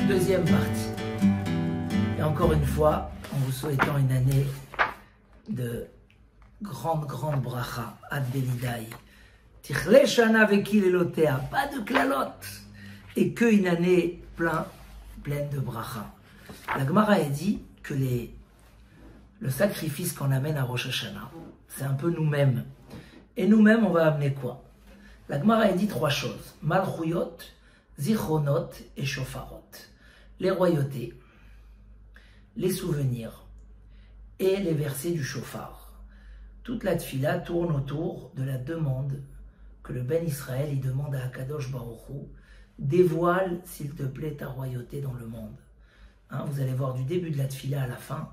Deuxième partie. Et encore une fois, en vous souhaitant une année de grande bracha, ad belidaï. Tichle shana vekil elotea, pas de clalotte, et que une année pleine de bracha. La Gemara a dit que le sacrifice qu'on amène à Rosh Hashanah, c'est un peu nous-mêmes. Et nous-mêmes, on va amener quoi? La Gemara a dit 3 choses. Malchuyot, zichronot et shofarot. Les royautés, les souvenirs et les versets du shofar. Toute la tfila tourne autour de la demande que le Ben Israël y demande à Akadosh Baruch Hu, dévoile s'il te plaît ta royauté dans le monde. Vous allez voir du début de la tfila à la fin,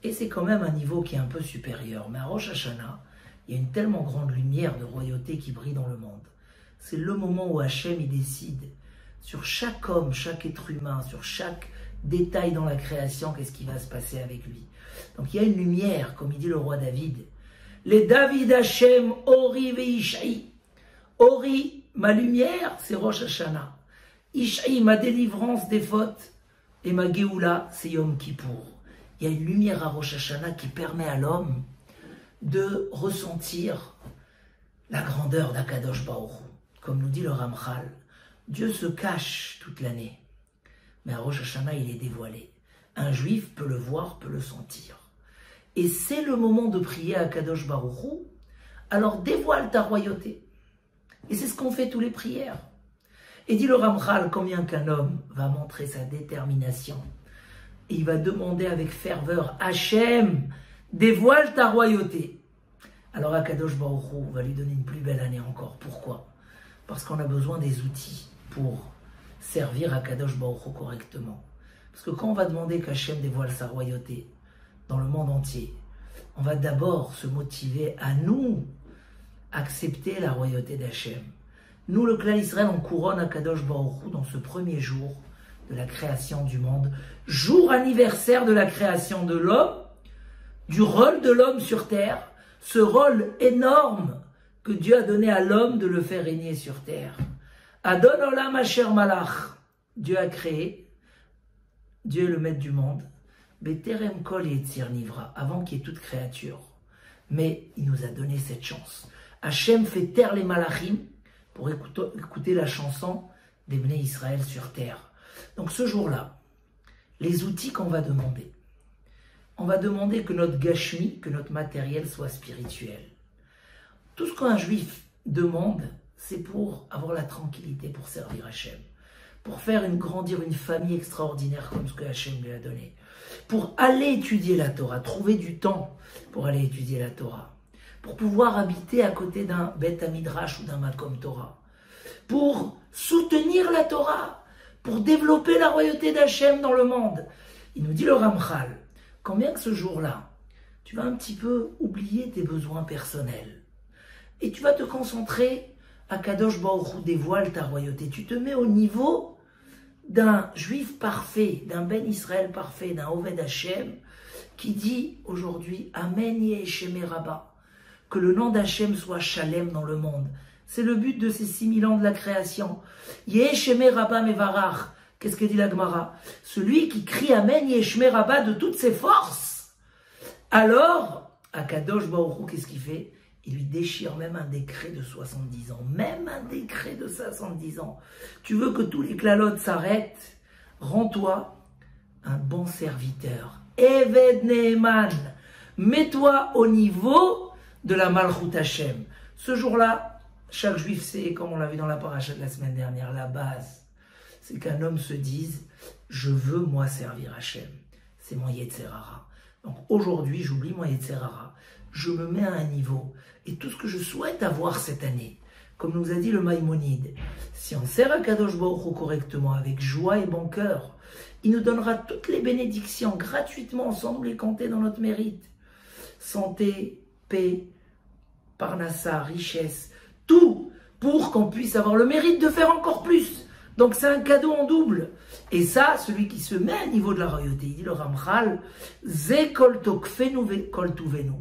et c'est quand même un niveau qui est un peu supérieur. Mais à Rosh Hashanah, il y a une tellement grande lumière de royauté qui brille dans le monde. C'est le moment où Hachem il décide sur chaque homme, chaque être humain, sur chaque détail dans la création, qu'est-ce qui va se passer avec lui. Donc il y a une lumière, comme il dit le roi David. Les David Hachem, Ori ve Ishaï. Ori, ma lumière, c'est Rosh Hashanah. Ishaï, ma délivrance des fautes. Et ma Géoula, c'est Yom Kippour. Il y a une lumière à Rosh Hashanah qui permet à l'homme de ressentir la grandeur d'Akadosh Baruch Hu. Comme nous dit le Ramchal, Dieu se cache toute l'année, mais à Rosh Hashanah, il est dévoilé. Un juif peut le voir, peut le sentir. Et c'est le moment de prier à Akadosh Baruch Hu, alors dévoile ta royauté. Et c'est ce qu'on fait tous les prières. Et dit le Ramchal, combien qu'un homme va montrer sa détermination, et il va demander avec ferveur, Hachem, dévoile ta royauté. Alors Akadosh Baruch Hu va lui donner une plus belle année encore. Pourquoi? Parce qu'on a besoin des outils pour servir Akadosh Baruch Hu correctement. Parce que quand on va demander qu'Hachem dévoile sa royauté dans le monde entier, on va d'abord se motiver à nous accepter la royauté d'Hachem. Nous, le clan Israël, on couronne Akadosh Baruch Hu dans ce premier jour de la création du monde, jour anniversaire de la création de l'homme, du rôle de l'homme sur terre, ce rôle énorme que Dieu a donné à l'homme de le faire régner sur terre. Adon Olam Asher Malach, Dieu a créé, Dieu est le maître du monde, Beterem Kol Yetzir Nivra, avant qu'il y ait toute créature. Mais il nous a donné cette chance. Hachem fait taire les malachim pour écouter la chanson des Bnei Israël sur terre. Donc ce jour-là, les outils qu'on va demander, on va demander que notre gashmi, que notre matériel soit spirituel. Tout ce qu'un juif demande, c'est pour avoir la tranquillité, pour servir Hachem, pour faire grandir une famille extraordinaire comme ce que Hachem lui a donné, pour aller étudier la Torah, trouver du temps pour aller étudier la Torah, pour pouvoir habiter à côté d'un Beth Midrash ou d'un Makom Torah, pour soutenir la Torah, pour développer la royauté d'Hachem dans le monde. Il nous dit le Ramchal, quand bien que ce jour-là, tu vas un petit peu oublier tes besoins personnels, et tu vas te concentrer à Kadosh Baruch Hu dévoile ta royauté. Tu te mets au niveau d'un juif parfait, d'un Ben Israël parfait, d'un Oved Hachem, qui dit aujourd'hui Amen Yehesheme Rabba, que le nom d'Hachem soit Shalem dans le monde. C'est le but de ces 6000 ans de la création. Yehesheme Rabba Mevarach. Qu'est-ce que dit la Gemara? Celui qui crie Amen Yehesheme Rabba de toutes ses forces. Alors, Akadosh Baruch Hu, qu'est-ce qu'il fait? Il lui déchire même un décret de 70 ans. Même un décret de 70 ans. Tu veux que tous les clalotes s'arrêtent? Rends-toi un bon serviteur. Eved Neeman. Mets-toi au niveau de la Malchut Hashem. Ce jour-là, chaque juif sait, comme on l'a vu dans la paracha de la semaine dernière, la base, c'est qu'un homme se dise, je veux moi servir Hashem. C'est mon Yetzer Hara. Donc aujourd'hui, j'oublie mon Yetzer Hara. Je me mets à un niveau. Et tout ce que je souhaite avoir cette année, comme nous a dit le Maïmonide, si on sert à Kadosh Baruch Hu correctement, avec joie et bon cœur, il nous donnera toutes les bénédictions gratuitement, sans nous les compter dans notre mérite. Santé, paix, parnassa, richesse, tout pour qu'on puisse avoir le mérite de faire encore plus. Donc c'est un cadeau en double. Et ça, celui qui se met à niveau de la royauté, il dit le Ramchal, Ze kol tokfenu ve kol tuvenu.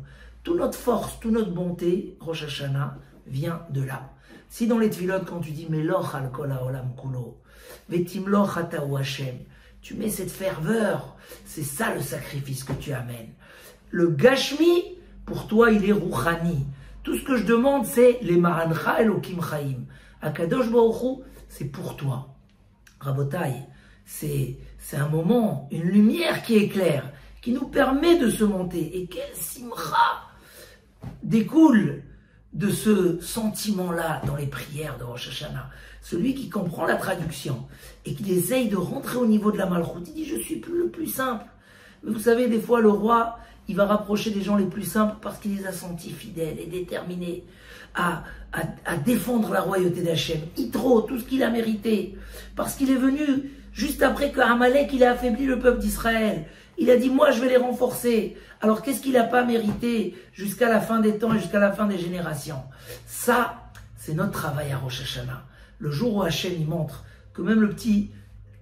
Toute notre force, toute notre bonté, Rosh Hashanah, vient de là. Si dans les tefilot, quand tu dis Meloch al kol haolam kulo, vetimloch atau Hashem, tu mets cette ferveur, c'est ça le sacrifice que tu amènes. Le gashmi, pour toi, il est rouchani. Tout ce que je demande, c'est les marancha elokim chaim. Akadosh Baruch Hu, c'est pour toi. Rabotai, c'est un moment, une lumière qui éclaire, qui nous permet de se monter. Et quel simcha découle de ce sentiment-là dans les prières de Rosh Hashanah. Celui qui comprend la traduction et qui essaye de rentrer au niveau de la malchoute, il dit je suis plus le plus simple. Mais vous savez, des fois le roi, il va rapprocher des gens les plus simples parce qu'il les a sentis fidèles et déterminés à défendre la royauté d'Hachem. Yitro, tout ce qu'il a mérité, parce qu'il est venu juste après que Amalek il a affaibli le peuple d'Israël. Il a dit moi je vais les renforcer. Alors qu'est-ce qu'il n'a pas mérité jusqu'à la fin des temps et jusqu'à la fin des générations? Ça, c'est notre travail à Rosh Hashanah. Le jour où Hachem il montre que même le petit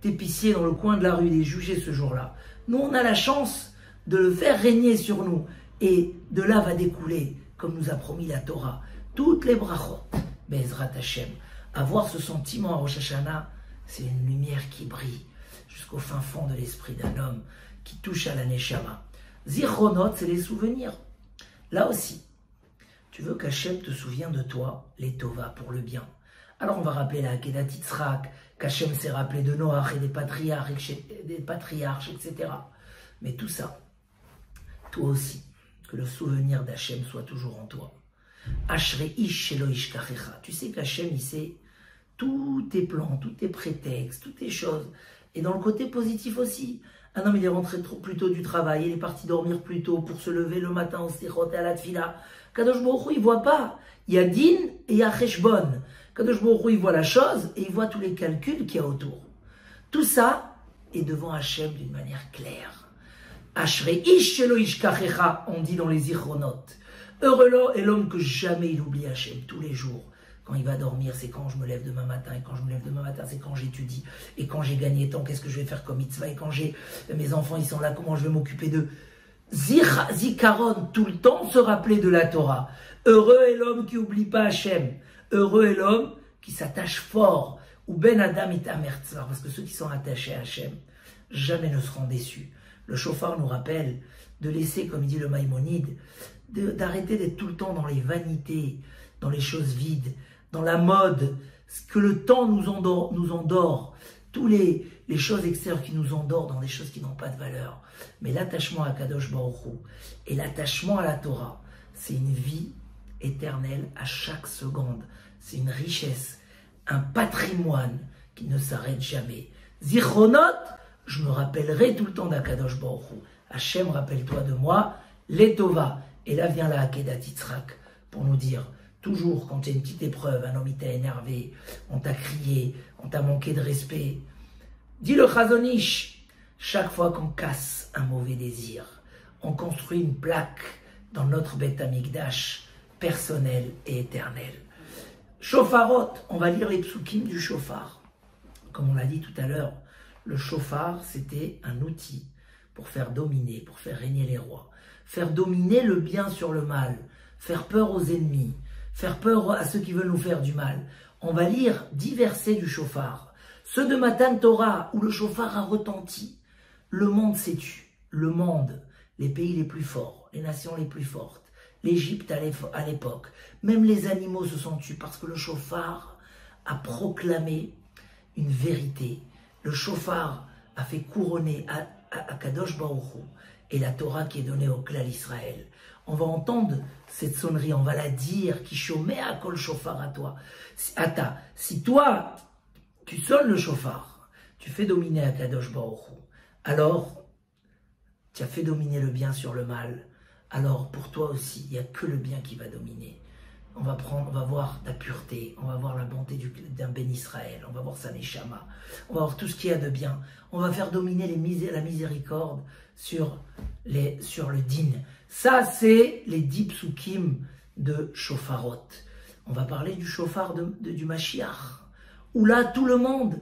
épicier dans le coin de la rue il est jugé ce jour-là. Nous on a la chance de le faire régner sur nous. Et de là va découler, comme nous a promis la Torah, toutes les brachot, Be'ezrat Hashem. Avoir ce sentiment à Rosh Hashanah, c'est une lumière qui brille jusqu'au fin fond de l'esprit d'un homme qui touche à la Neshama. Zichronot, c'est les souvenirs. Là aussi, tu veux qu'Hachem te souvienne de toi, les Tova, pour le bien. Alors on va rappeler la Akedat Yitzhak, qu'Hachem s'est rappelé de Noach et des patriarches, etc. Mais tout ça, toi aussi, que le souvenir d'Hachem soit toujours en toi. Ashrei ish shelo yishkachecha. Tu sais qu'Hachem, il sait tous tes plans, tous tes prétextes, toutes tes choses. Et dans le côté positif aussi. Un homme, il est rentré plus tôt du travail, il est parti dormir plus tôt pour se lever le matin au slichot et à la tfila. Kadosh Baruch Hu, il voit pas. Il y a din et il y a cheshbon. Kadosh Baruch Hu, il voit la chose et il voit tous les calculs qu'il y a autour. Tout ça est devant Hachem d'une manière claire. Ashrei ish shelo yishkachecha, on dit dans les Zichronot. Heureux est l'homme que jamais il oublie Hachem, tous les jours. Quand il va dormir, c'est quand je me lève demain matin. Et quand je me lève demain matin, c'est quand j'étudie. Et quand j'ai gagné tant, qu'est-ce que je vais faire comme mitzvah. Et quand mes enfants, ils sont là, comment je vais m'occuper d'eux. Zikaron, tout le temps se rappeler de la Torah. Heureux est l'homme qui n'oublie pas Hachem. Heureux est l'homme qui s'attache fort. Ou ben Adam et Amertzvar. Parce que ceux qui sont attachés à Hachem, jamais ne seront déçus. Le chauffard nous rappelle de laisser, comme dit le Maïmonide, d'arrêter d'être tout le temps dans les vanités, dans les choses vides, dans la mode, ce que le temps nous endort, tous les choses extérieures qui nous endorment dans des choses qui n'ont pas de valeur. Mais l'attachement à Kadosh Baruch Hu et l'attachement à la Torah, c'est une vie éternelle à chaque seconde. C'est une richesse, un patrimoine qui ne s'arrête jamais. Zichronot, je me rappellerai tout le temps d'Akadosh Baruch Hu. Hachem, rappelle-toi de moi, les Tova. Et là vient la Akedat Yitzhak pour nous dire, toujours quand il y a une petite épreuve, un homme t'a énervé, on t'a crié, on t'a manqué de respect. Dis le Chazon Ish, chaque fois qu'on casse un mauvais désir, on construit une plaque dans notre Beth Amikdash, personnel et éternel. Shofarot, on va lire les psukim du shofar. Comme on l'a dit tout à l'heure, le shofar, c'était un outil pour faire dominer, pour faire régner les rois. Faire dominer le bien sur le mal, faire peur aux ennemis, faire peur à ceux qui veulent nous faire du mal. On va lire 10 versets du shofar. Ceux de Matan Torah, où le shofar a retenti. Le monde s'est tu. Le monde, les pays les plus forts, les nations les plus fortes, l'Égypte à l'époque. Même les animaux se sont tus parce que le shofar a proclamé une vérité. Le shofar a fait couronner à Kadosh Baruch Hu et la Torah qui est donnée au clan Israël. On va entendre cette sonnerie, on va la dire, qui chômait à kol shofar à toi. Si toi, tu sonnes le shofar, tu fais dominer à Kadosh Baruch Hu, alors tu as fait dominer le bien sur le mal. Alors pour toi aussi, il n'y a que le bien qui va dominer. On va voir ta pureté, on va voir la bonté d'un Ben Israël, on va voir sa neshama, on va voir tout ce qu'il y a de bien. On va faire dominer la miséricorde sur le din. Ça, c'est les 10 psukim de Shofarot. On va parler du shofar du Mashiach, où là, tout le monde,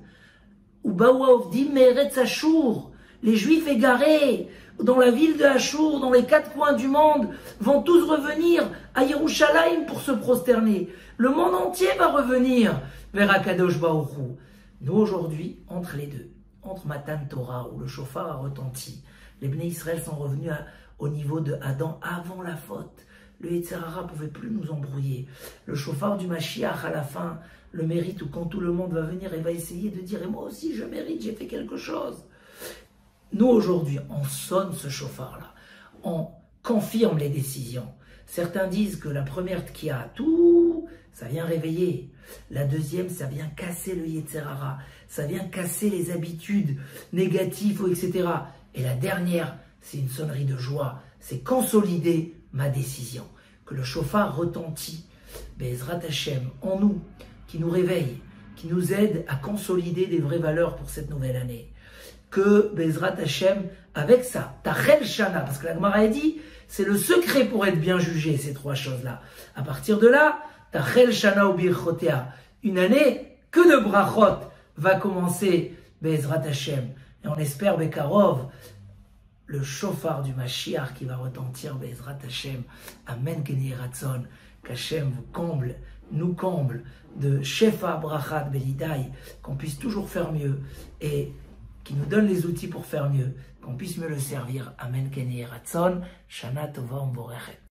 où Baou Avdim Meretz Ashur, les Juifs égarés, dans la ville de Hachour, dans les 4 coins du monde, vont tous revenir à Yerushalayim pour se prosterner. Le monde entier va revenir vers Akadosh Baruch Hu. Nous aujourd'hui, entre les deux, entre Matan Torah, où le shofar a retenti, les Bnei Israël sont revenus au niveau de Adam avant la faute. Le Yetzer Hara ne pouvait plus nous embrouiller. Le shofar du Mashiach, à la fin, le mérite, où quand tout le monde va venir et va essayer de dire « Et moi aussi, je mérite, j'ai fait quelque chose ». Nous, aujourd'hui, on sonne ce shofar-là. On confirme les décisions. Certains disent que la première tkiya, tout, ça vient réveiller. La deuxième, ça vient casser le Yetzer Hara. Ça vient casser les habitudes négatives, etc. Et la dernière, c'est une sonnerie de joie. C'est consolider ma décision. Que le shofar retentit, Be'ezrat Hashem, en nous, qui nous réveille, qui nous aide à consolider des vraies valeurs pour cette nouvelle année. Que Be'ezrat Hashem, avec ça, Tachel Shana, parce que la Gemara a dit, c'est le secret pour être bien jugé, ces 3 choses-là. À partir de là, Tachel Shana ou Birchotea, une année que de brachot va commencer Be'ezrat Hashem. Et on espère, Bekarov, le shofar du Mashiach qui va retentir Be'ezrat Hashem. Amen Keni Ratzon, qu'Hashem vous comble, nous comble de Shefa Brachat Belidai, qu'on puisse toujours faire mieux et qui nous donne les outils pour faire mieux, qu'on puisse mieux le servir. Amen Keni Ratzon, Shana Tova Umborechet.